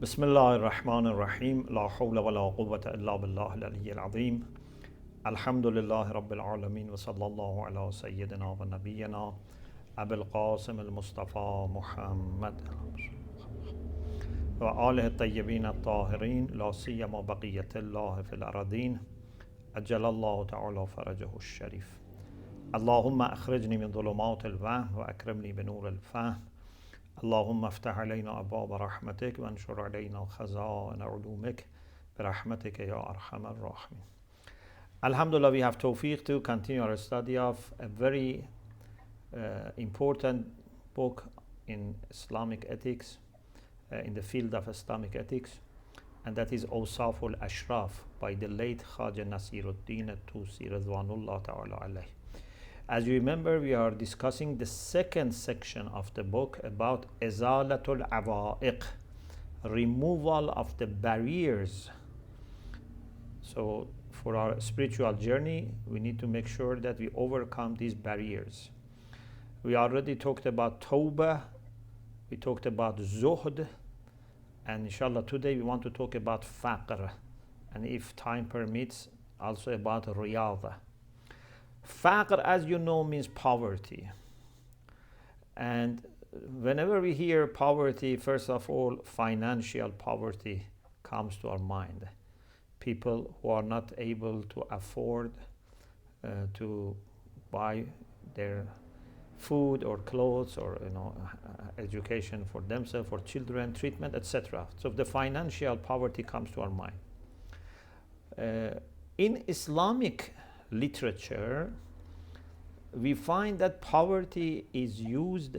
بسم الله الرحمن الرحيم لا حول ولا قوة إلا بالله العلي العظيم الحمد لله رب العالمين وصلى الله على سيدنا ونبينا أبي القاسم المصطفى محمد وآله الطيبين الطاهرين لا سيما بقية الله في الأراضين أجل الله تعالى فرجه الشريف اللهم أخرجني من ظلمات الوهم وأكرمني بنور الفهم اللهم افتح علينا أبواب رحمتك وانشر علينا خزائن علومك برحمتك يا أرحم الراحمين. Alhamdulillah, we have tawfiq to continue our study of a very important book in Islamic ethics, in the field of Islamic ethics, and that is Awsaf al-Ashraaf by the late Khaja Nasiruddin al-Tusi Ridwanullah ta'ala alayh. As you remember, we are discussing the second section of the book about Izalatul Awaiq, removal of the barriers. So for our spiritual journey, we need to make sure that we overcome these barriers. We already talked about Tawbah, we talked about Zuhd, and inshallah today we want to talk about Faqr, and if time permits, also about Riyadha. Faqr, as you know, means poverty. And whenever we hear poverty, first of all, financial poverty comes to our mind. People who are not able to afford to buy their food or clothes or education for themselves, for children, treatment, etc. So the financial poverty comes to our mind. In Islamic literature, we find that poverty is used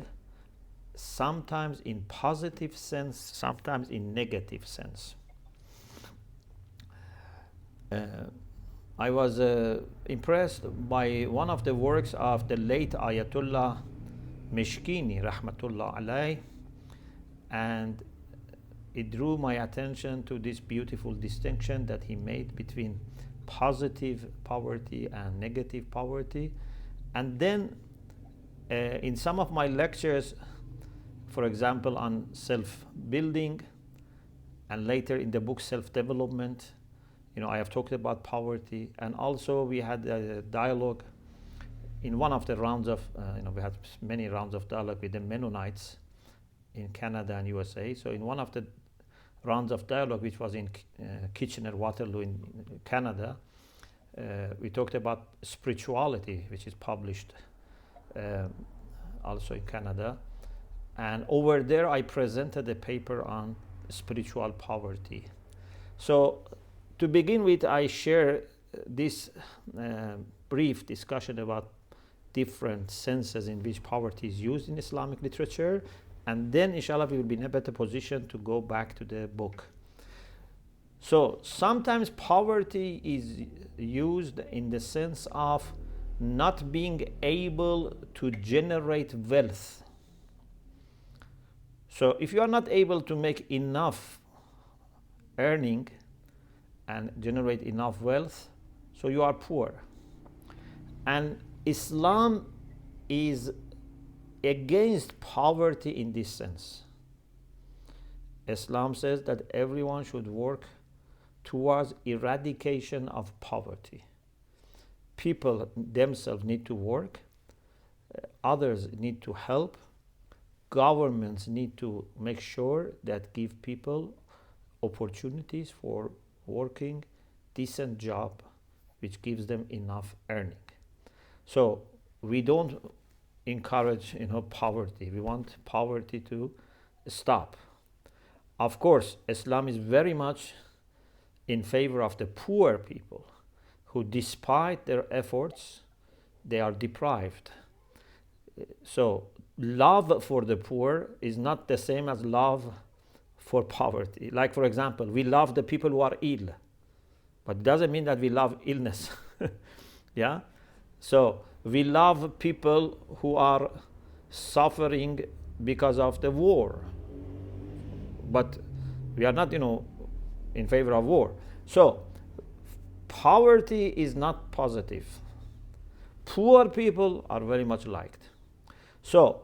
sometimes in positive sense, sometimes in negative sense. I was impressed by one of the works of the late Ayatollah Mishkini rahmatullah alayh, and it drew my attention to this beautiful distinction that he made between positive poverty and negative poverty. And then in some of my lectures, for example on self-building, and later in the book self-development, I have talked about poverty. And also we had a dialogue in one of the rounds of, we had many rounds of dialogue with the Mennonites in Canada and USA. So in one of the rounds of dialogue, which was in Kitchener-Waterloo in Canada, we talked about spirituality, which is published also in Canada. And over there, I presented a paper on spiritual poverty. So to begin with, I share this brief discussion about different senses in which poverty is used in Islamic literature. And then, inshallah, we will be in a better position to go back to the book. So sometimes poverty is used in the sense of not being able to generate wealth. So if you are not able to make enough earning and generate enough wealth, so you are poor. And Islam is against poverty in this sense. Islam says that everyone should work towards eradication of poverty. People themselves need to work, others need to help, governments need to make sure that give people opportunities for working decent job which gives them enough earning. So we don't encourage poverty. We want poverty to stop. Of course, Islam is very much in favor of the poor people who, despite their efforts, they are deprived. So love for the poor is not the same as love for poverty. Like, for example, we love the people who are ill, but it doesn't mean that we love illness. Yeah? So we love people who are suffering because of the war, but we are not, in favor of war. So poverty is not positive. Poor people are very much liked. So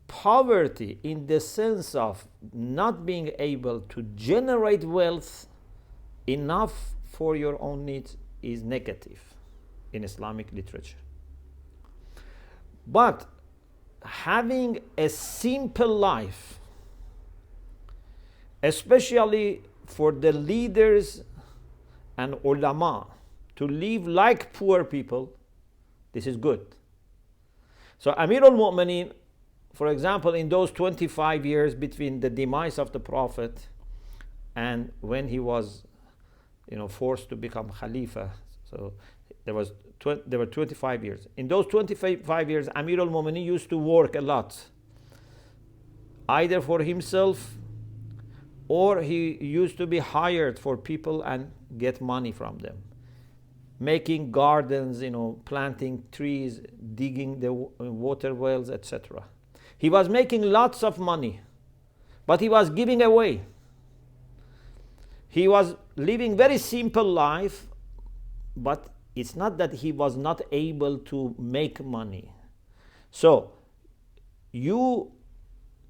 poverty in the sense of not being able to generate wealth enough for your own needs is negative in Islamic literature. But having a simple life, especially for the leaders and ulama to live like poor people, this is good. So Amir al-Mu'mineen, for example, in those 25 years between the demise of the Prophet and when he was forced to become Khalifa, so there were 25 years. In those 25 years, Amir al-Mu'mineen used to work a lot, either for himself or he used to be hired for people and get money from them, making gardens, planting trees, digging the water wells, etc. He was making lots of money, but he was giving away. He was living very simple life, but it's not that he was not able to make money. So you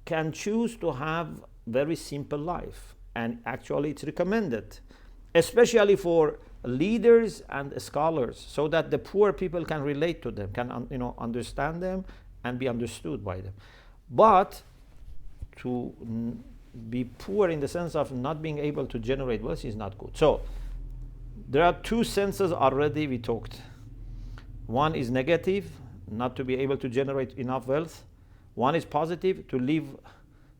can choose to have very simple life, and actually it's recommended, especially for leaders and scholars, so that the poor people can relate to them, can understand them and be understood by them. But to be poor in the sense of not being able to generate wealth is not good. So there are two senses already we talked. One is negative, not to be able to generate enough wealth. One is positive, to live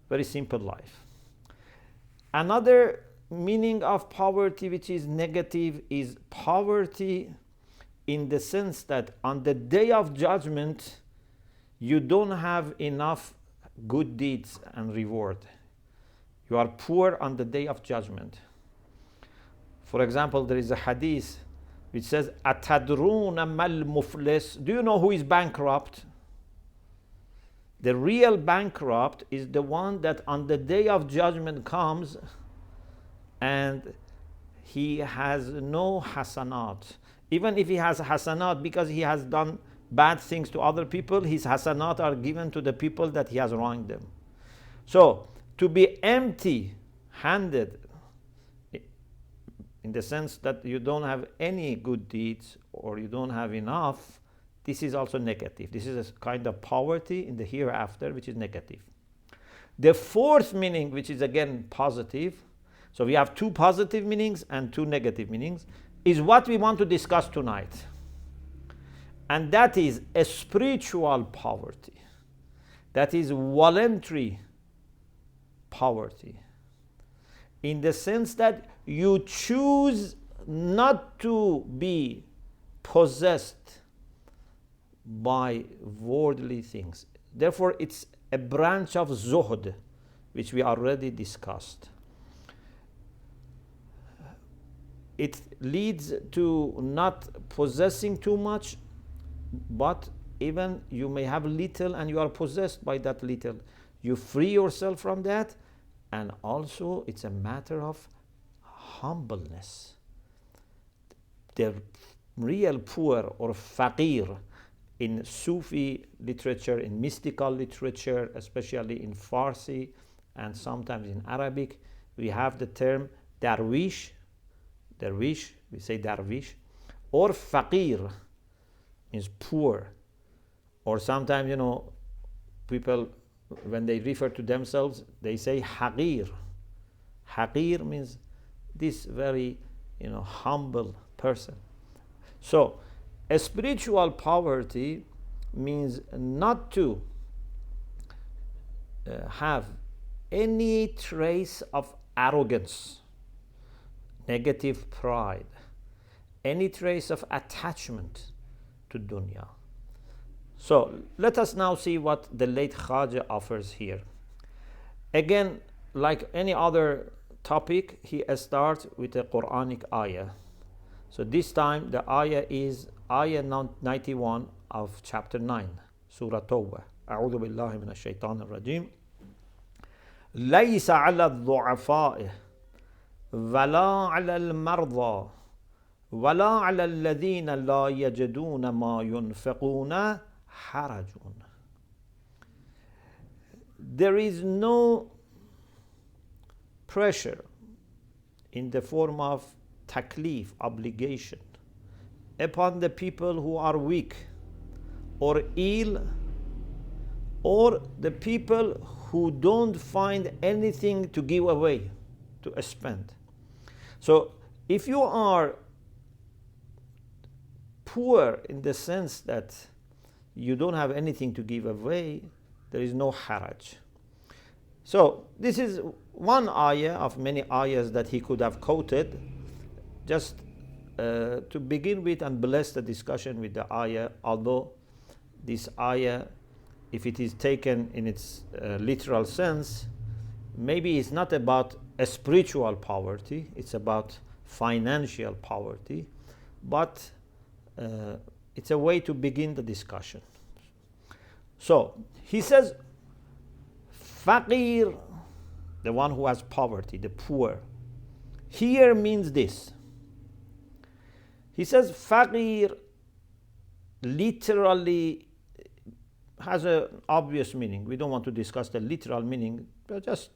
very simple life. Another meaning of poverty which is negative is poverty in the sense that on the day of judgment you don't have enough good deeds and reward. You are poor on the day of judgment. For example, there is a hadith which says, "Atadruna mal muflis." Do you know who is bankrupt? The real bankrupt is the one that on the day of judgment comes and he has no hasanat. Even if he has hasanat because he has done bad things to other people, his hasanat are given to the people that he has wronged them. So to be empty-handed in the sense that you don't have any good deeds or you don't have enough, this is also negative. This is a kind of poverty in the hereafter, which is negative. The fourth meaning, which is again positive, so we have two positive meanings and two negative meanings, is what we want to discuss tonight. And that is a spiritual poverty. That is voluntary poverty. In the sense that you choose not to be possessed by worldly things. Therefore, it's a branch of zuhd, which we already discussed. It leads to not possessing too much, but even you may have little and you are possessed by that little. You free yourself from that, and also it's a matter of humbleness. The real poor or faqir in Sufi literature, in mystical literature, especially in Farsi and sometimes in Arabic, we have the term darwish, we say darwish, or faqir, means poor. Or sometimes, people, when they refer to themselves, they say haqir. Haqir means this very, humble person. So, a spiritual poverty means not to have any trace of arrogance, negative pride, any trace of attachment to dunya. So let us now see what the late Khaja offers here. Again, like any other topic, he starts with a Quranic ayah. So this time the ayah is ayah 91 of chapter 9, Surah Tawbah. أعوذ بالله من الشيطان الرجيم. ليس على الضعفاء ولا على المرضى ولا على الذين لا يجدون ما ينفقون حرج. there is no pressure in the form of taklif, obligation, upon the people who are weak or ill, or the people who don't find anything to give away, to spend. So if you are poor in the sense that you don't have anything to give away, there is no haraj. So this is one ayah of many ayahs that he could have quoted, just to begin with and bless the discussion with the ayah, although this ayah, if it is taken in its literal sense, maybe it's not about a spiritual poverty, it's about financial poverty, but it's a way to begin the discussion. So he says, Faqr, the one who has poverty, the poor, here means this. He says Faqr literally has an obvious meaning. We don't want to discuss the literal meaning, but just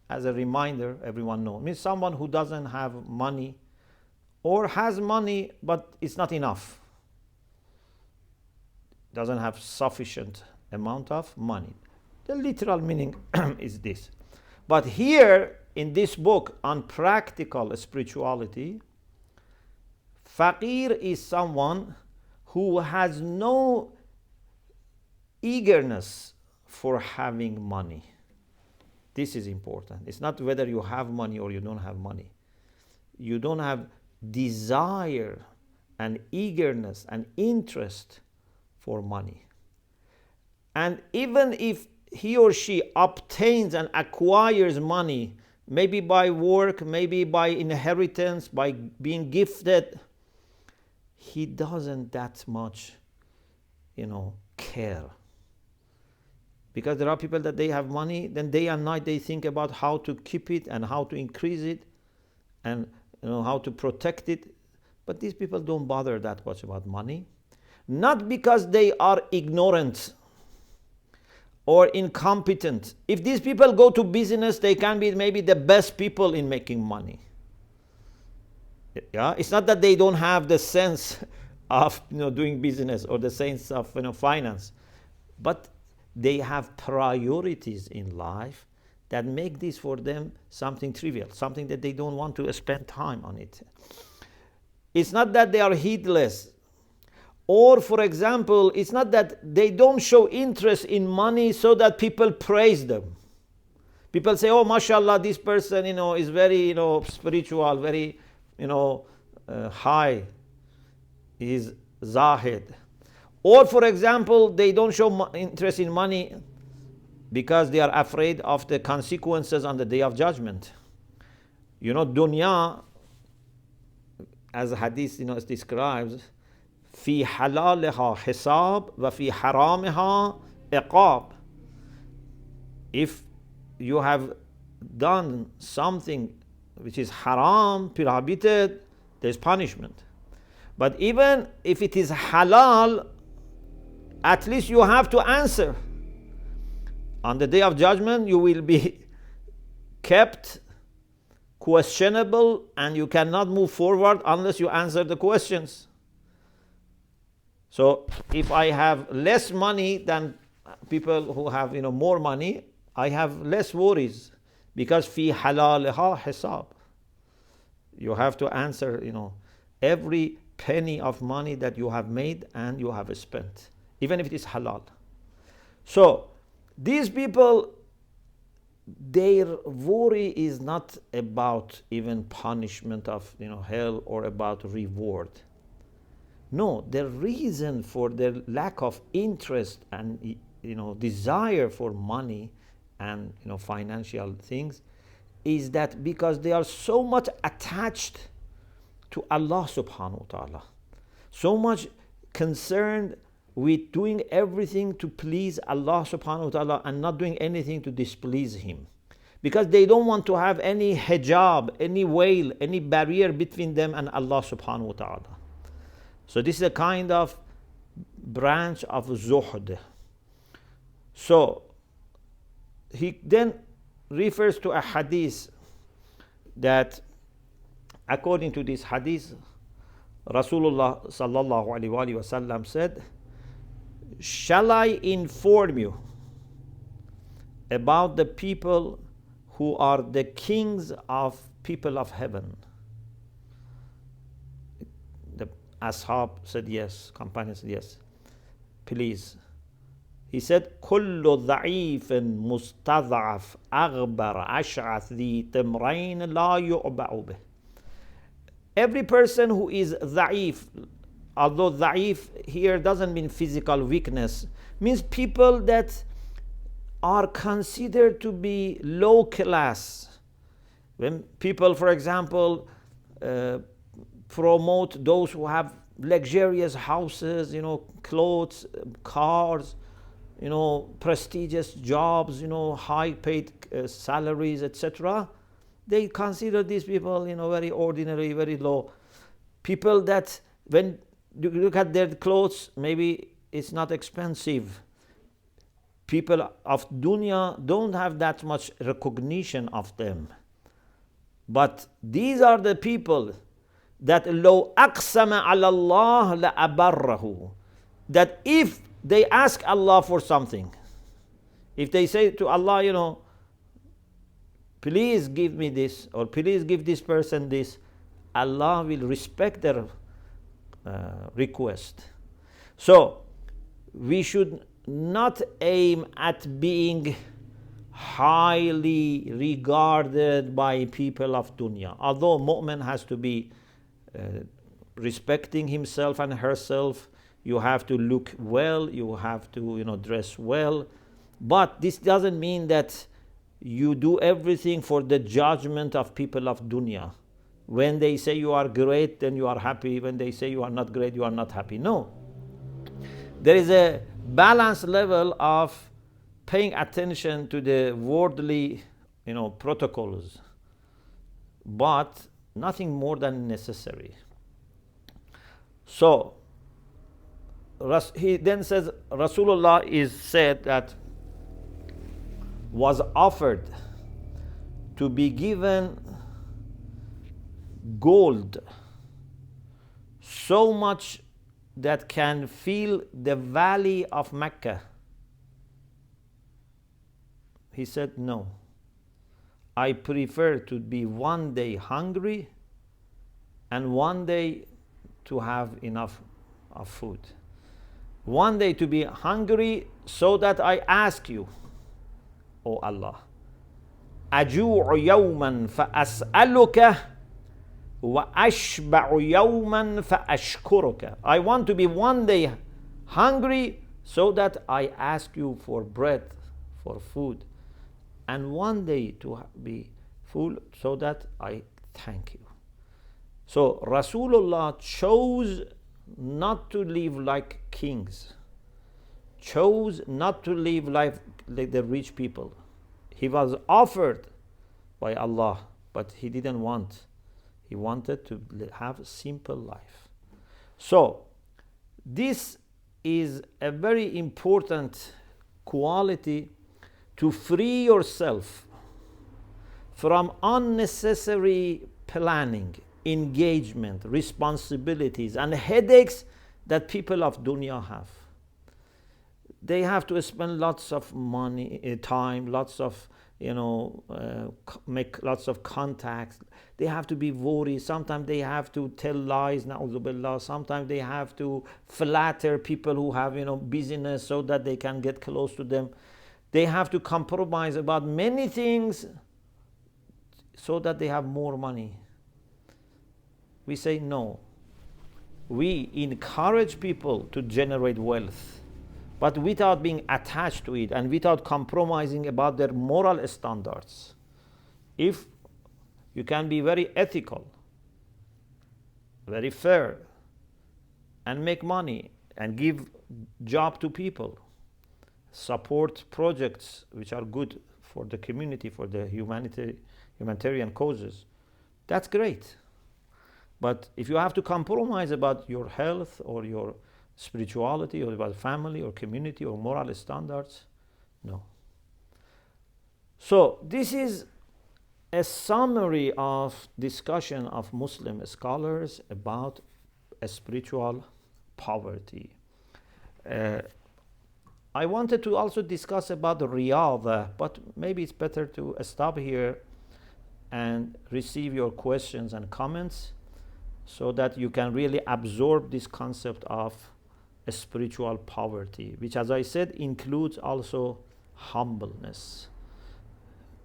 as a reminder, everyone knows. It means someone who doesn't have money, or has money but it's not enough. Doesn't have sufficient amount of money. The literal meaning is this. But here in this book on practical spirituality, Faqir is someone who has no eagerness for having money. This is important. It's not whether you have money or you don't have money. You don't have desire and eagerness and interest for money. And even if he or she obtains and acquires money, maybe by work, maybe by inheritance, by being gifted, he doesn't that much, care. Because there are people that they have money, then day and night they think about how to keep it and how to increase it and how to protect it. But these people don't bother that much about money. Not because they are ignorant or incompetent. If these people go to business, they can be maybe the best people in making money. Yeah, it's not that they don't have the sense of doing business or the sense of finance, but they have priorities in life that make this for them something trivial, something that they don't want to spend time on it. It's not that they are heedless. Or, for example, it's not that they don't show interest in money so that people praise them. People say, oh, mashallah, this person, is very, spiritual, very, high. He's zahid. Or, for example, they don't show interest in money because they are afraid of the consequences on the Day of Judgment. Dunya, as hadith, describes, في حلالها حساب وفي حرامها عقاب. If you have done something which is haram, prohibited, there's punishment. But even if it is halal, at least you have to answer. On the Day of Judgment, you will be kept questionable and you cannot move forward unless you answer the questions. So if I have less money than people who have more money, I have less worries because fi halalha hisab. You have to answer every penny of money that you have made and you have spent, even if it is halal. So these people, their worry is not about even punishment of hell or about reward. No, the reason for their lack of interest and desire for money and financial things is that because they are so much attached to Allah subhanahu wa ta'ala, so much concerned with doing everything to please Allah subhanahu wa ta'ala and not doing anything to displease Him. Because they don't want to have any hijab, any veil, any barrier between them and Allah subhanahu wa ta'ala. So this is a kind of branch of zuhd. So he then refers to a hadith that according to this hadith, Rasulullah sallallahu alaihi wasallam said, shall I inform you about the people who are the kings of people of heaven? The Ashab said yes, companions said yes. Please. He said, كل ضعيف مستضعف أغبر أشعث ذي تمرين لا يعبأ به. Every person who is ضعيف, although ضعيف here doesn't mean physical weakness, means people that are considered to be low class. When people, for example, promote those who have luxurious houses, clothes, cars, prestigious jobs, high paid salaries, etc. They consider these people, very ordinary, very low. People that when you look at their clothes, maybe it's not expensive. People of dunya don't have that much recognition of them. But these are the people that لو أقسم على الله لأبره, that if they ask Allah for something, if they say to Allah, please give me this, or please give this person this, Allah will respect their request. So we should not aim at being highly regarded by people of dunya. Although mu'min has to be respecting himself and herself, you have to look well, you have to dress well, but this doesn't mean that you do everything for the judgment of people of dunya. When they say you are great, then you are happy. When they say you are not great, you are not happy. No. There is a balanced level of paying attention to the worldly protocols, but nothing more than necessary. So he then says, Rasulullah is said that was offered to be given gold so much that can fill the valley of Mecca. He said, no, I prefer to be one day hungry and one day to have enough of food. One day to be hungry so that I ask you, O Allah, أجوع يوما فأسألك وأشبع يوما فأشكرك. I want to be one day hungry so that I ask you for bread, for food, and one day to be full so that I thank you. So Rasulullah chose not to live like kings, chose not to live life like the rich people. He was offered by Allah, but he didn't want. He wanted to have a simple life. So this is a very important quality to free yourself from unnecessary planning, engagement, responsibilities, and headaches that people of dunya have. They have to spend lots of money, time, lots of, make lots of contacts. They have to be worried. Sometimes they have to tell lies, na'udhu billah. Sometimes they have to flatter people who have, business so that they can get close to them. They have to compromise about many things so that they have more money. We say no. We encourage people to generate wealth, but without being attached to it and without compromising about their moral standards. If you can be very ethical, very fair, and make money and give job to people, support projects which are good for the community, for the humanitarian causes, that's great. But if you have to compromise about your health or your spirituality or about family or community or moral standards, no. So this is a summary of discussion of Muslim scholars about spiritual poverty. I wanted to also discuss about the riyadha, but maybe it's better to stop here and receive your questions and comments so that you can really absorb this concept of spiritual poverty, which, as I said, includes also humbleness.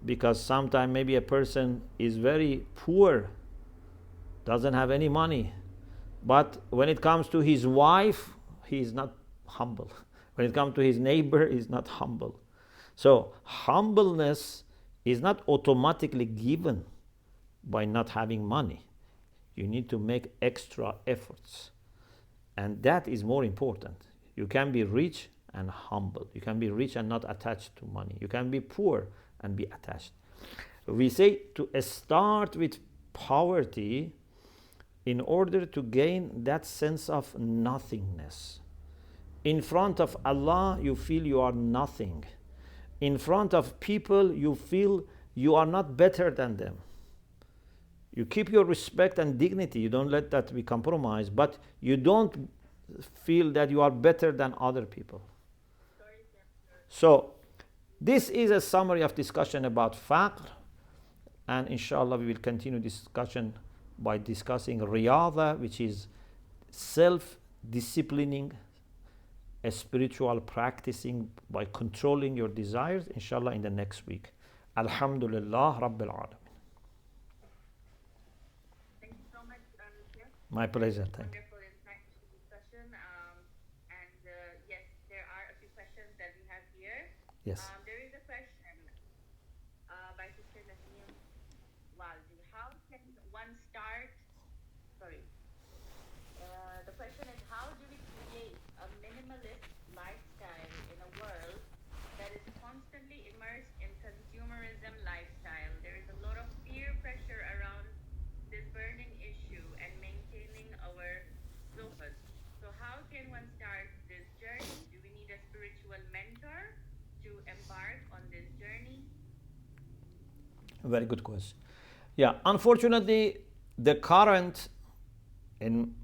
Because sometimes maybe a person is very poor, doesn't have any money, but when it comes to his wife, he is not humble. When it comes to his neighbor, he is not humble. So humbleness is not automatically given by not having money. You need to make extra efforts. And that is more important. You can be rich and humble. You can be rich and not attached to money. You can be poor and be attached. We say to start with poverty in order to gain that sense of nothingness. In front of Allah, you feel you are nothing. In front of people, you feel you are not better than them. You keep your respect and dignity. You don't let that be compromised, but you don't feel that you are better than other people. So this is a summary of discussion about Faqr, and inshallah we will continue discussion by discussing riyadha, which is self-disciplining, a spiritual practicing by controlling your desires, inshallah in the next week. Alhamdulillah Rabbil Alamin. My pleasure. Thank you. Wonderful insightful discussion. Yes, there are a few questions that we have here. Yes. There is a question by Sister Nasim Waldi. How can one start? Sorry. The question is, how do we create a minimalist lifestyle in a world that is constantly immersed in consumerism lifestyle? There is a lot of peer pressure around this burning issue and maintaining our zuhud. So how can one start this journey? Do we need a spiritual mentor to embark on this journey? Very good question. Yeah, unfortunately, the current in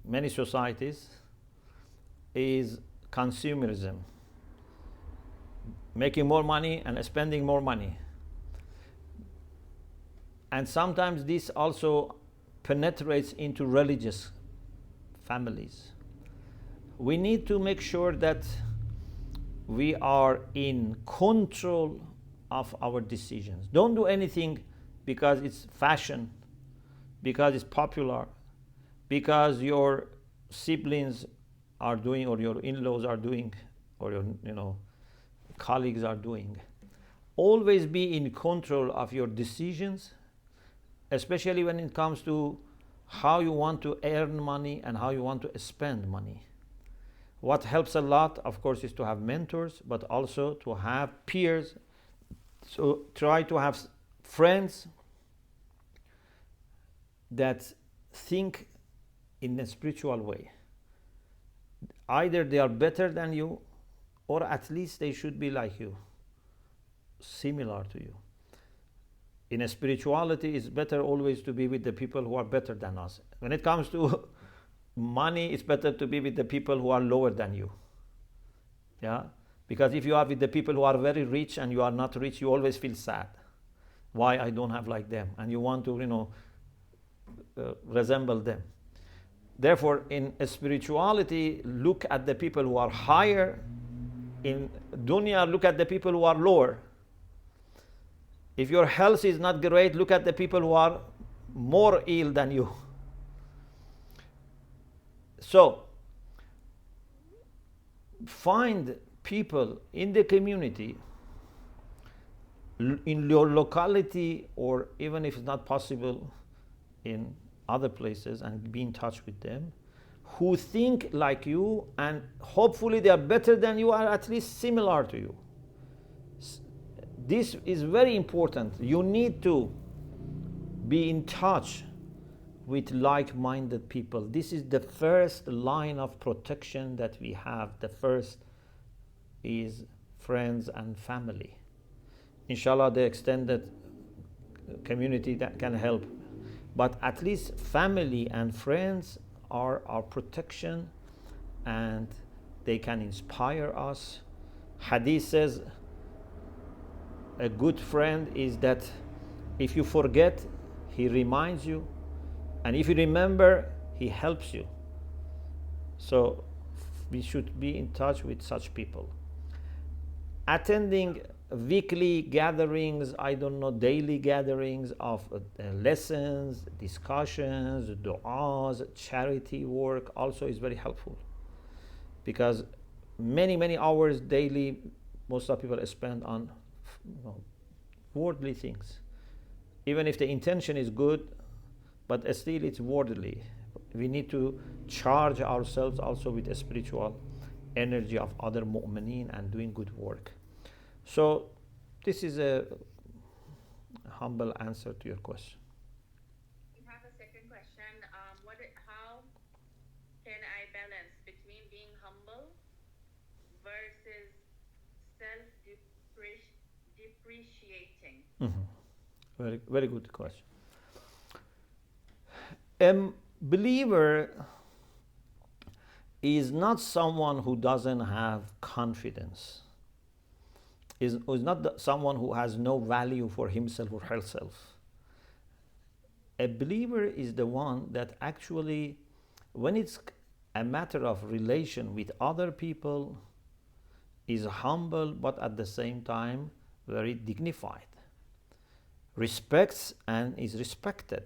many societies is consumerism, making more money and spending more money. And sometimes this also penetrates into religious families. We need to make sure that we are in control of our decisions. Don't do anything because it's fashion, because it's popular, because your siblings are doing, or your in-laws are doing, or your colleagues are doing. Always be in control of your decisions, especially when it comes to how you want to earn money and how you want to spend money. What helps a lot, of course, is to have mentors, but also to have peers. So try to have friends that think in a spiritual way. Either they are better than you, or at least they should be like you, similar to you. In a spirituality, it's better always to be with the people who are better than us. When it comes to money, it's better to be with the people who are lower than you. Yeah? Because if you are with the people who are very rich and you are not rich, you always feel sad. Why I don't have like them? And you want to, resemble them. Therefore, in spirituality, look at the people who are higher. In dunya, look at the people who are lower. If your health is not great, look at the people who are more ill than you. So, find people in the community, in your locality, or even if it's not possible in other places, and be in touch with them, who think like you, and hopefully they are better than you, or at least similar to you. This is very important. You need to be in touch with like-minded people. This is the first line of protection that we have. The first is friends and family. inshallah the extended community that can help. But at least family and friends are our protection, and they can inspire us. Hadith says a good friend is that if you forget, he reminds you, and if you remember, he helps you. So we should be in touch with such people. Attending weekly gatherings, I don't know, daily gatherings of lessons, discussions, du'as, charity work also is very helpful, because many hours daily most of people spend on worldly things, even if the intention is good, but still it's worldly. We need to charge ourselves also with a spiritual energy of other mu'mineen and doing good work. So this is a humble answer to your question. We have a second question. How can I balance between being humble versus self-depreciating? Very good question. A believer is not someone who doesn't have confidence, is not someone who has no value for himself or herself. A believer is the one that actually, when it's a matter of relation with other people, is humble but at the same time very dignified, respects and is respected,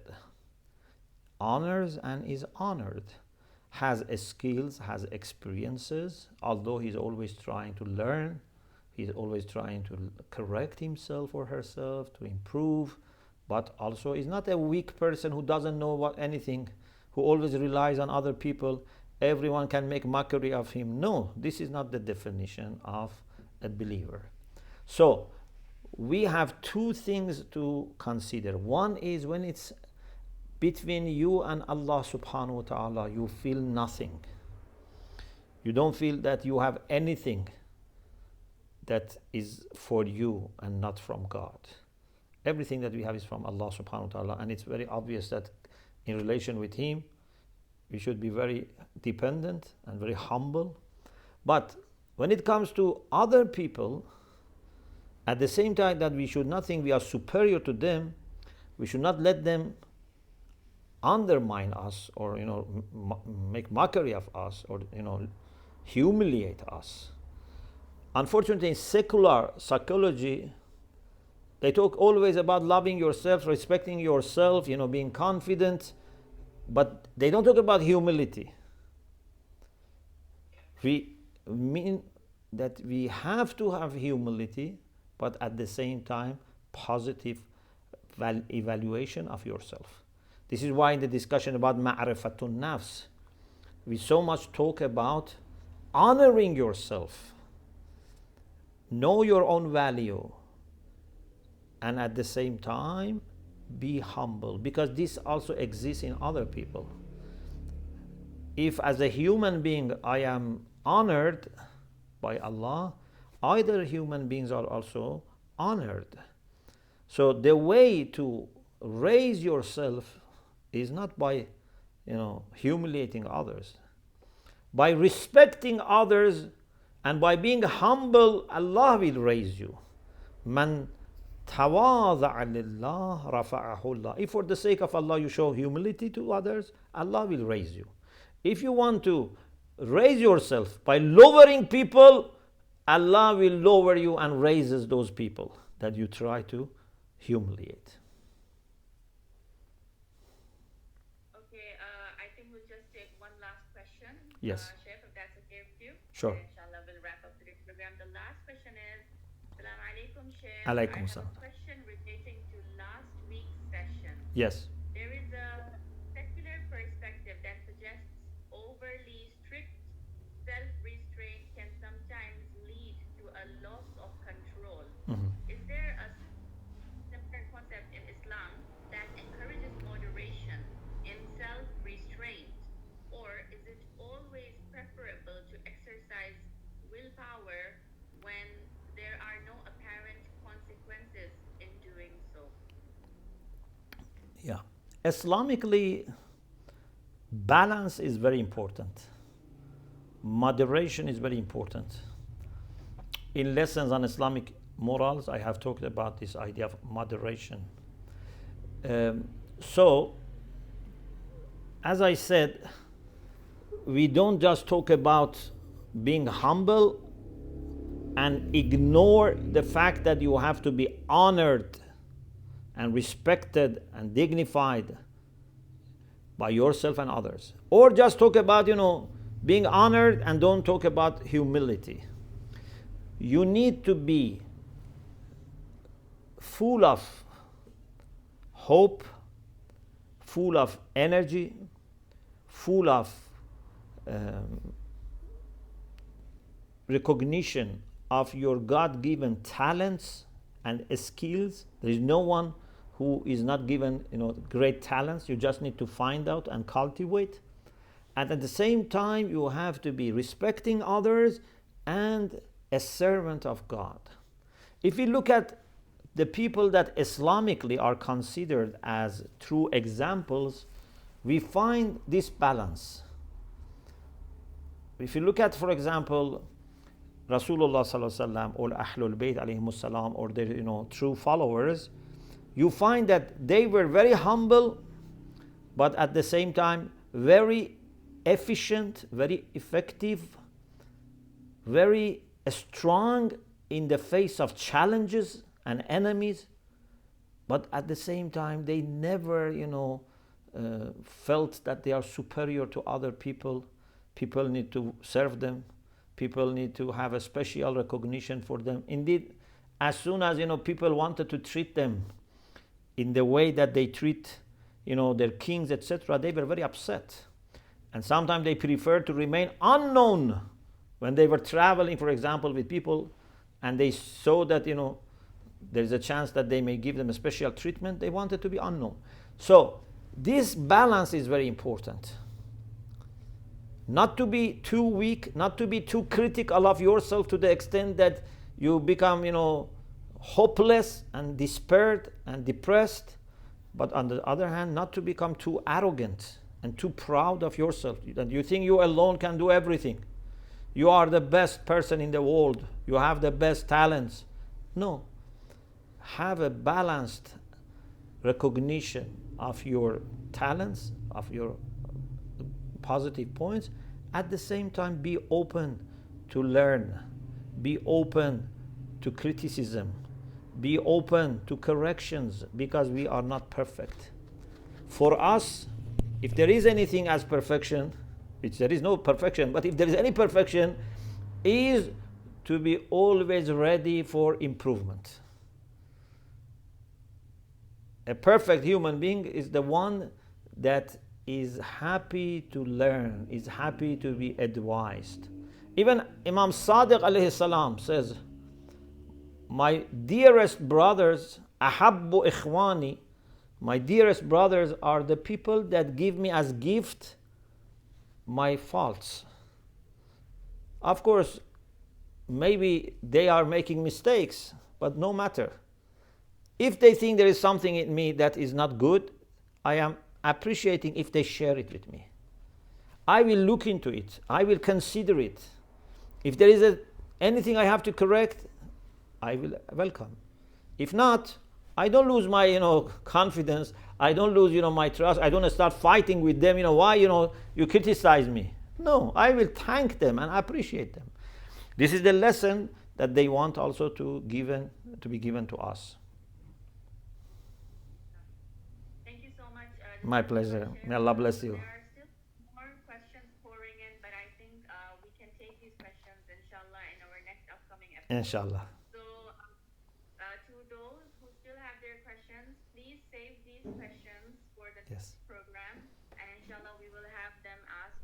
honors and is honored, has skills, has experiences, although he's always trying to learn, he's always trying to correct himself or herself, to improve, but also is not a weak person who doesn't know anything, who always relies on other people. Everyone can make mockery of him. No, this is not the definition of a believer. So we have two things to consider. One is when it's between you and Allah subhanahu wa ta'ala, you feel nothing. You don't feel that you have anything that is for you and not from God. Everything that we have is from Allah subhanahu wa ta'ala, and it's very obvious that in relation with Him, we should be very dependent and very humble. But when it comes to other people, at the same time that we should not think we are superior to them, we should not let them undermine us or make mockery of us or humiliate us. Unfortunately, in secular psychology, they talk always about loving yourself, respecting yourself, being confident, but they don't talk about humility. We mean that we have to have humility, but at the same time, positive evaluation of yourself. This is why in the discussion about ma'rifatun nafs, we so much talk about honoring yourself, know your own value, and at the same time be humble, because this also exists in other people. If as a human being I am honored by Allah, other human beings are also honored. So the way to raise yourself is not by humiliating others. By respecting others and by being humble, Allah will raise you. Man tawadha'a lillah rafa'ahu Allah. If for the sake of Allah you show humility to others, Allah will raise you. If you want to raise yourself by lowering people, Allah will lower you and raises those people that you try to humiliate. Okay, I think we'll just take one last question. Yes. Sheikh, if that's okay with you. Sure. Inshallah, we'll wrap up today's program. The last question is, Assalamu alaikum, Sheikh. Alaikum I have salam. a question relating to last week's session. Yes. There is a secular perspective that suggests overly strict self-restraint can sometimes lead to a loss of control. Is there a similar concept in Islam that encourages moderation in self-restraint, or is it always preferable to exercise willpower when there are no apparent consequences Yeah. Islamically, balance is very important. Moderation is very important. In lessons on Islamic morals, I have talked about this idea of moderation. So, as I said, we don't just talk about being humble and ignore the fact that you have to be honored and respected and dignified by yourself and others. Or just talk about, being honored and don't talk about humility. You need to be full of hope, full of energy, full of recognition of your God-given talents and skills. There is no one who is not given, great talents. You just need to find out and cultivate. And at the same time, you have to be respecting others and a servant of God. If we look at the people that Islamically are considered as true examples, we find this balance. If you look at, for example, Rasulullah sallallahu alaihi wasallam or Ahlul Bayt alayhimus salam or their true followers, you find that they were very humble, but at the same time very efficient, very effective, very strong in the face of challenges and enemies, but at the same time they never felt that they are superior to other people. People need to serve them. People need to have a special recognition for them. Indeed, as soon as people wanted to treat them in the way that they treat their kings, etc., they were very upset. And sometimes they preferred to remain unknown when they were traveling, for example, with people, and they saw that there is a chance that they may give them a special treatment. They wanted to be unknown. So this balance is very important. Not to be too weak, not to be too critical of yourself to the extent that you become, hopeless and despaired and depressed. But on the other hand, not to become too arrogant and too proud of yourself, that you think you alone can do everything. You are the best person in the world. You have the best talents. No. Have a balanced recognition of your talents, of your positive points. At the same time, be open to learn. Be open to criticism. Be open to corrections, because we are not perfect. For us, if there is anything as perfection, which there is no perfection, but if there is any perfection, is to be always ready for improvement. A perfect human being is the one that is happy to learn, is happy to be advised. Even Imam Sadiq alayhi salam says, my dearest brothers, ahabbu ikhwani, my dearest brothers are the people that give me as gift my faults. Of course, maybe they are making mistakes, but no matter. If they think there is something in me that is not good, I am appreciating if they share it with me. I will look into it. I will consider it. If there is anything I have to correct, I will welcome. If not, I don't lose my confidence. I don't lose my trust. I don't start fighting with them. Why you criticize me? No, I will thank them and appreciate them. This is the lesson that they want also to be given to us. Thank you so much. My pleasure. May Allah bless you. There are still more questions pouring in, but I think we can take these questions, inshallah, in our next upcoming episode. Inshallah.